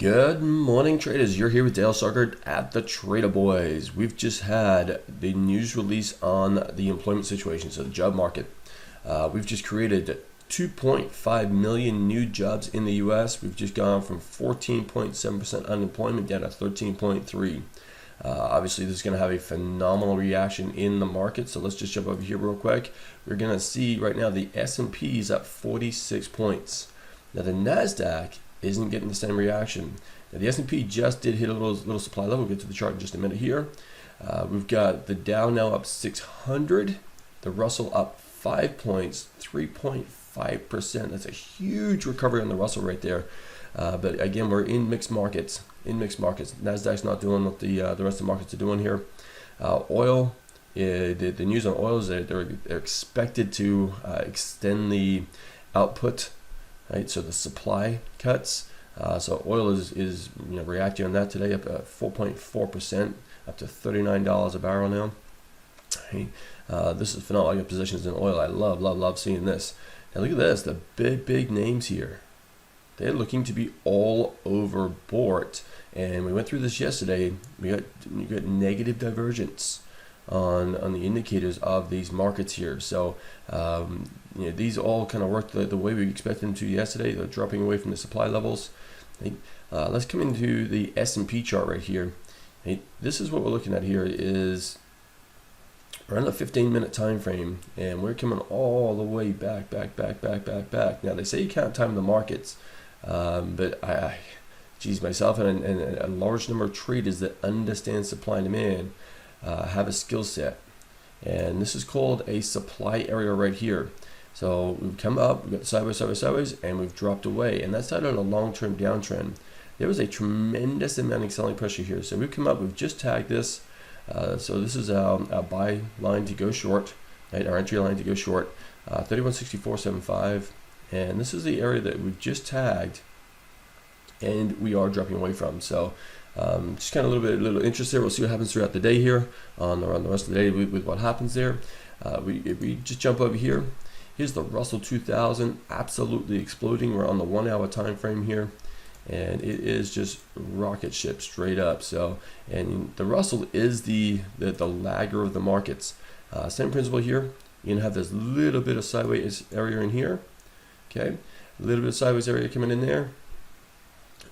Good morning, traders. You're here with Dale Sargard at the Trader Boys. We've just had the news release on the employment situation, so the job market. We've just created 2.5 million new jobs in the U.S. We've just gone from 14.7% unemployment down to 13.3%. Obviously, this is going to have a phenomenal reaction in the market. So let's just jump over here real quick. We're going to see right now the S&P is up 46 points. Now the NASDAQ isn't getting the same reaction. Now the S&P just did hit a little supply level. We'll get to the chart in just a minute here. We've got the Dow now up 600, the Russell up 5 points, 3.5%. That's a huge recovery on the Russell right there. But again, we're in mixed markets. NASDAQ's not doing what the rest of the markets are doing here. Oil, the news on oil is that they're expected to extend the output. Right, so the supply cuts. So oil is reacting on that today, up 4.4%, up to $39 a barrel now. Right. This is phenomenal. I got positions in oil. I love seeing this. Now look at this, the big names here. They're looking to be all overbought, and we went through this yesterday. You got negative divergence on the indicators of these markets here. So these all kind of worked the way we expected them to yesterday. They're dropping away from the supply levels. Let's come into the S&P chart right here. This is what we're looking at here. Is around the 15-minute time frame, and we're coming all the way back. Now they say you can't time the markets, but myself and a large number of traders that understand supply and demand have a skill set, and this is called a supply area right here. So we've come up, we've got sideways, and we've dropped away, and that's started on a long-term downtrend. There was a tremendous amount of selling pressure here. So we've come up, we've just tagged this. So this is our buy line to go short, right? Our entry line to go short, 3164.75, and this is the area that we've just tagged, and we are dropping away from. So just kind of a little interest there. We'll see what happens throughout the day here on the rest of the day with what happens there. If we just jump over here, here's the Russell 2000 absolutely exploding. We're on the 1 hour time frame here, and it is just rocket ship straight up. So, and the Russell is the lagger of the markets. Same principle here. You're gonna have this little bit of sideways area in here. Okay, a little bit of sideways area coming in there.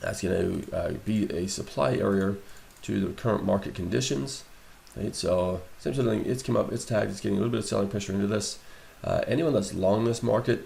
That's going to be a supply area to the current market conditions. Right? So same sort of thing. It's come up, it's tagged, it's getting a little bit of selling pressure into this. Anyone that's long this market,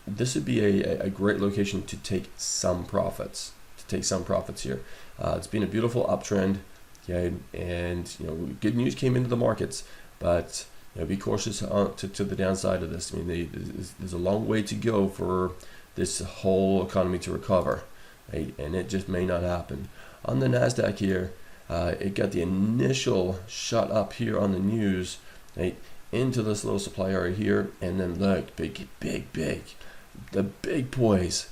this would be a great location to take some profits. Here. It's been a beautiful uptrend, okay? And good news came into the markets, but be cautious to the downside of this. I mean, there's a long way to go for this whole economy to recover. Right? And it just may not happen. On the NASDAQ here, it got the initial shot up here on the news, right, into this little supply area here, and then look, big, the big boys,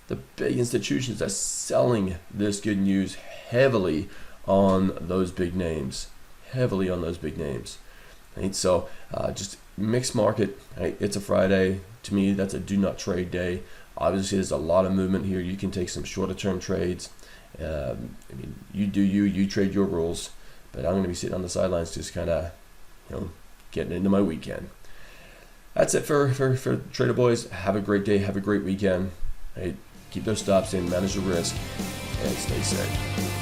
the big institutions are selling this good news heavily on those big names, right? So just mixed market, right? It's a Friday. To me, that's a do not trade day. Obviously, there's a lot of movement here. You can take some shorter term trades. You trade your rules, but I'm going to be sitting on the sidelines just kind of, getting into my weekend. That's it for Trader Boys. Have a great day. Have a great weekend. Right? Keep those stops in, manage the risk, and stay safe.